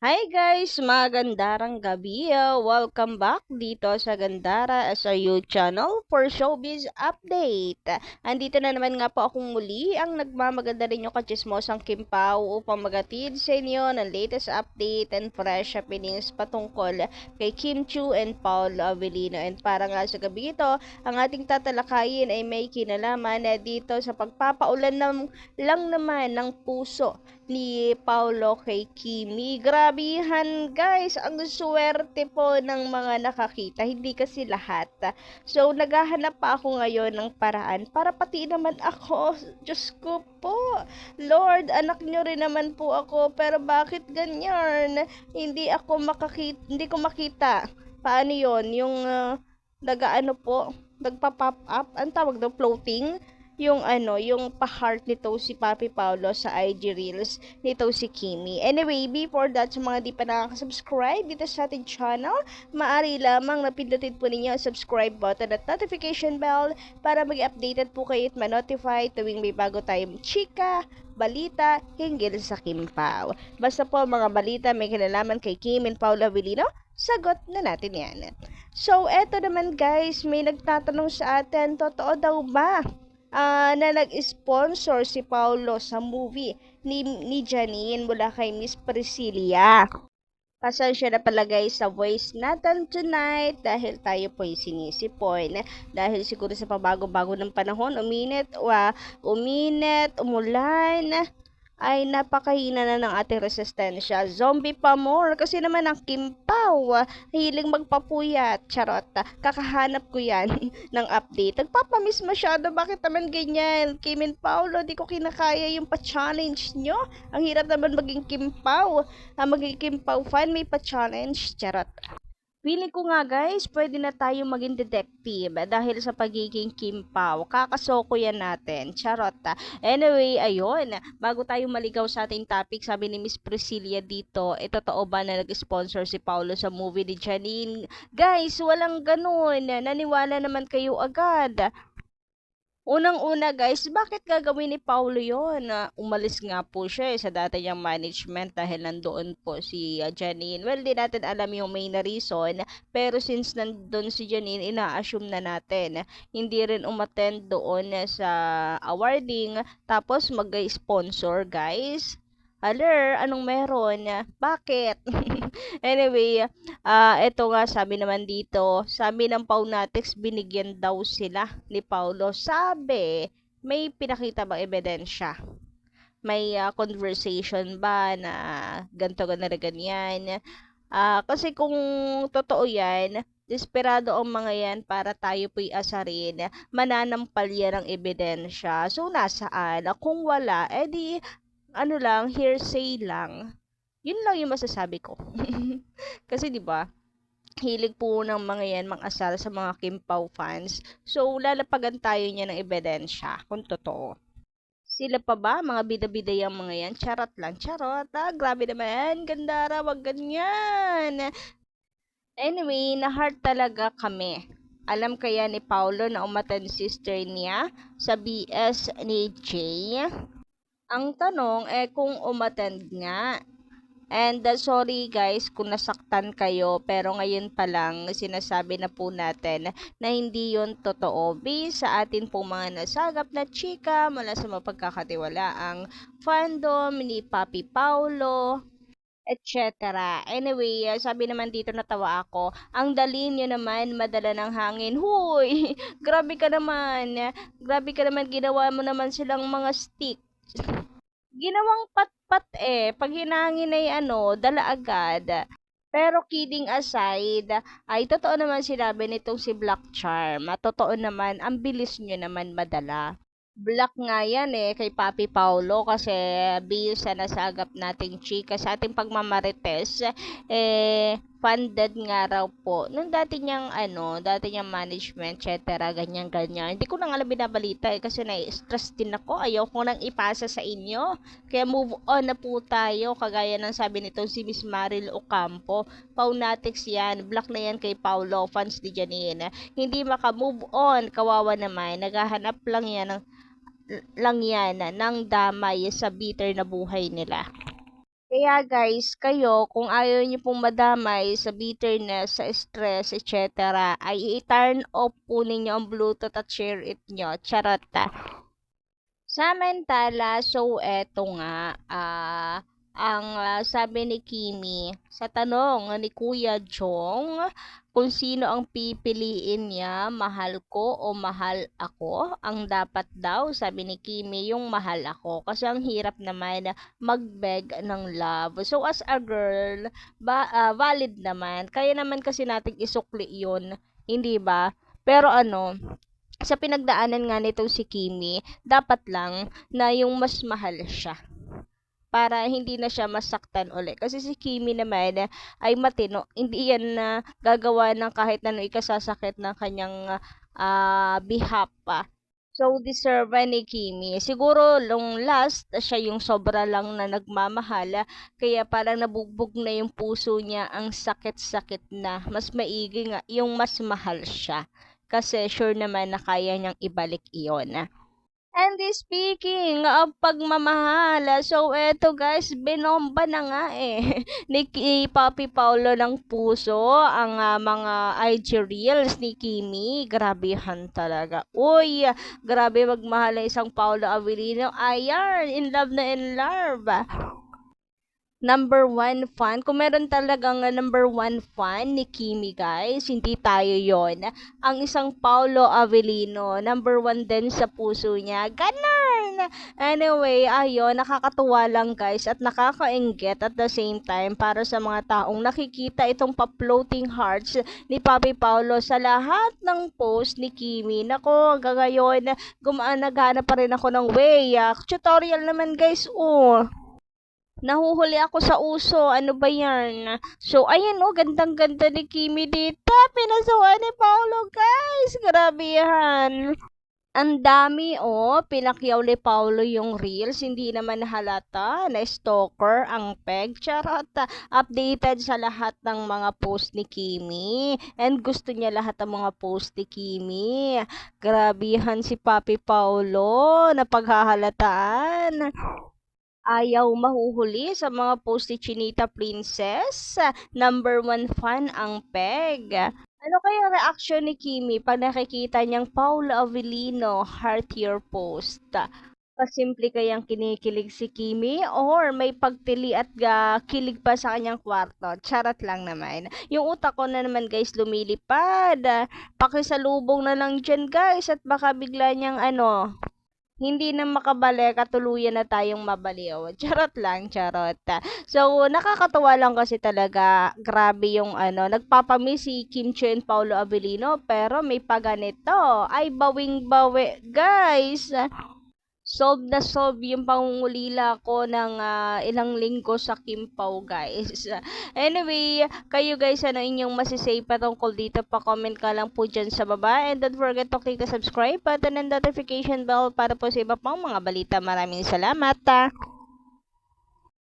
Hi guys! Magandarang gabi. Welcome back dito sa Gandara SRU channel for Showbiz Update. Andito na naman nga po akong muli ang nagmamaganda rin yung kachismosang Kimpaw upang magatid sa inyo ng latest update and fresh happenings patungkol kay Kim Chu and Paul Avellino. And para nga sa gabi ito, ang ating tatalakayin ay may kinalaman dito sa pagpapaulan lang naman ng puso ni Paulo kay Kimi. Grabihan guys, ang swerte po ng mga nakakita, hindi kasi lahat. So naghahanap pa ako ngayon ng paraan para pati naman ako. Diyos ko po, Lord, anak nyo rin naman po ako, pero bakit ganyan? Hindi ko makita. Paano yon? Yung nagaano po, nagpa-pop up, ang tawag daw, floating yung pa-heart nito si Papi Paulo sa IG Reels nito si Kimi. Anyway, before that, sa mga di pa nakaka-subscribe dito sa ating channel, maaari lamang na pindutin po ninyo ang subscribe button at notification bell para mag-updated po kayo at ma-notify tuwing may bago tayong chika, balita, hinggil sa Kim Pao. Basta po mga balita may kinalaman kay Kim and Paula Avellino, sagot na natin yan. So, eto naman guys, may nagtatanong sa atin, totoo daw ba na nag-sponsor si Paulo sa movie ni Janine mula kay Miss Priscilla? Pasensya na pala guys sa voice natin tonight dahil tayo po'y sinisipon. Dahil siguro sa pabago-bago ng panahon, umulan, ay napakahina na ng ating resistensya. Zombie pa more. Kasi naman ang Kimpaw, hiling magpapuyat. Charot. Kakahanap ko yan ng update. Nagpapamiss masyado. Bakit naman ganyan? Kim and Paulo, di ko kinakaya yung pa-challenge nyo. Ang hirap naman maging Kimpaw. Maging Kimpaw fan, may pa-challenge. Charot. Feeling ko nga guys, pwede na tayo maging detective dahil sa pagiging Kimpaw. Kakasoko yan natin. Charot. Anyway, ayun. Bago tayo maligaw sa ating topic, sabi ni Miss Priscilla dito, totoo ba na nag-sponsor si Paulo sa movie ni Janine? Guys, walang ganun. Naniwala naman kayo agad. Unang-una guys, bakit gagawin ni Paulo yon? Umalis nga po siya sa dati niyang management dahil nandoon po si Janine. Well, di natin alam yung main reason, pero since nandoon si Janine, ina-assume na natin. Hindi rin umattend doon sa awarding, tapos mag-sponsor guys. Aler, anong meron? Bakit? Anyway, eto nga sabi naman dito, sabi ng Paunatics, binigyan daw sila ni Paulo. Sabi, may pinakita bang ebidensya? May conversation ba na ganto na ganyan? Kasi kung totoo yan, desperado ang mga yan para tayo po'y asarin, mananampal yan ang ebidensya. So, nasaan? Kung wala, edi ano lang, hearsay lang. Yun lang yung masasabi ko. Kasi 'di ba, hilig po ng mga yan mang-asar sa mga Kimpaw fans. So, lalapagan tayo niya ng ebidensya kung totoo. Sila pa ba, mga bida-bida yung mga yan? Charot lang, charot. Grabe naman, Gandara, wag ganyan. Anyway, na-heart talaga kami. Alam kaya ni Paulo na umatan sister niya sa BS ni Jay? Ang tanong kung umattend nga. And sorry guys kung nasaktan kayo, pero ngayon pa lang sinasabi na po natin na hindi yon totoo based sa atin pong mga nasagap na chika mula sa mapagkakatiwalaang fandom ni Papi Paulo, etc. Anyway, sabi naman dito, natawa ako. Ang dali nyo naman madala ng hangin. Huy! Grabe ka naman. Grabe ka naman, ginawa mo naman silang mga stick. Ginawang pat-pat pag hinangin ay dala agad. Pero kidding aside, ay totoo naman sinabi nitong si Black Charm. Totoo naman, ang bilis nyo naman madala. Black nga yan kay Papi Paulo kasi based sa nasagap nating chika sa ating pagmamarites, funded nga raw po nung dati niyang management, etc. Ganyan. Hindi ko na nga alam binabalita kasi na-stress din ako. Ayaw ko nang ipasa sa inyo. Kaya move on na po tayo. Kagaya ng sabi nito si Miss Maril Ocampo. Paunatics yan. Black na yan kay Paulo. Fans ni Janine. Hindi maka-move on. Kawawa naman. Naghahanap lang yan ng damay sa bitter na buhay nila. Kaya guys, kayo, kung ayaw niyo pong madamay sa bitterness, sa stress, etc., ay i-turn off po ninyo ang Bluetooth at share it nyo. Charot. Samantala, so eto nga, ang sabi ni Kimi, sa tanong ni Kuya Jong, kung sino ang pipiliin niya, mahal ko o mahal ako, ang dapat daw, sabi ni Kimi, yung mahal ako. Kasi ang hirap naman mag-beg ng love. So as a girl, valid naman. Kaya naman kasi nating isukli yun, hindi ba? Pero ano, sa pinagdaanan nga nitong si Kimi, dapat lang na yung mas mahal siya para hindi na siya masaktan uli. Kasi si Kimi naman ay matino. Hindi yan na gagawa ng kahit ano ikasasakit ng kanyang behalf pa. So, deserve ni Kimi. Siguro, long last, siya yung sobra lang na nagmamahal. Kaya parang nabugbog na yung puso niya. Ang sakit-sakit na. Mas maigi nga yung mas mahal siya. Kasi sure naman na kaya niyang ibalik iyon. And speaking of pagmamahal, so eto guys, binomba na nga ni Papi Paulo ng puso ang mga IG reels ni Kimi. Grabehan talaga. Uy, grabe magmahal na isang Paulo Avellino. Ayan, in love na in love. Number one fan, kung meron talagang number one fan ni Kimi guys, hindi tayo yon. Ang isang Paulo Avellino, number one din sa puso niya. Ganon! Anyway, ayun, nakakatuwa lang guys at nakakainggit at the same time para sa mga taong nakikita itong pa-floating hearts ni Papi Paulo sa lahat ng post ni Kimi. Nako, hanggang ngayon, naghanap pa rin ako ng way. Tutorial naman guys, nahuhuli ako sa uso. Ano ba yan? So, ayan gandang-ganda ni Kimi dito. Pinasuhan ni Paolo, guys. Grabe yan. Ang dami, pinakyaw ni Paolo yung reels. Hindi naman halata na stalker ang peg. Charot. Updated sa lahat ng mga post ni Kimi. And gusto niya lahat ng mga post ni Kimi. Grabihan si Papi Paolo na paghahalataan. Ayaw mahuhuli sa mga post ni Chinita Princess. Number one fan ang peg. Ano kaya reaction ni Kimi pag nakikita niyang Paula Avellino heart your post? Pasimple kayang kinikilig si Kimi or may pagtili at kilig pa sa kanyang kwarto? Charot lang naman. Yung utak ko na naman guys lumilipad. Pakisalubong na lang dyan guys at baka bigla niyang hindi na makabalik at tuluyan na tayong mabaliw. Charot lang, charot. So, nakakatawa lang kasi talaga. Grabe yung nagpapamiss si Kim Chiu and Paulo Avellino pero may paganito. Ay, bawing-bawi, guys. Solve yung pangungulila ko ng ilang linggo sa Kimpaw guys. Anyway, kayo guys, ano inyong masisay patungkol dito? Pa-comment ka lang po dyan sa baba. And don't forget to click the subscribe button and notification bell para po sa iba pang mga balita. Maraming salamat.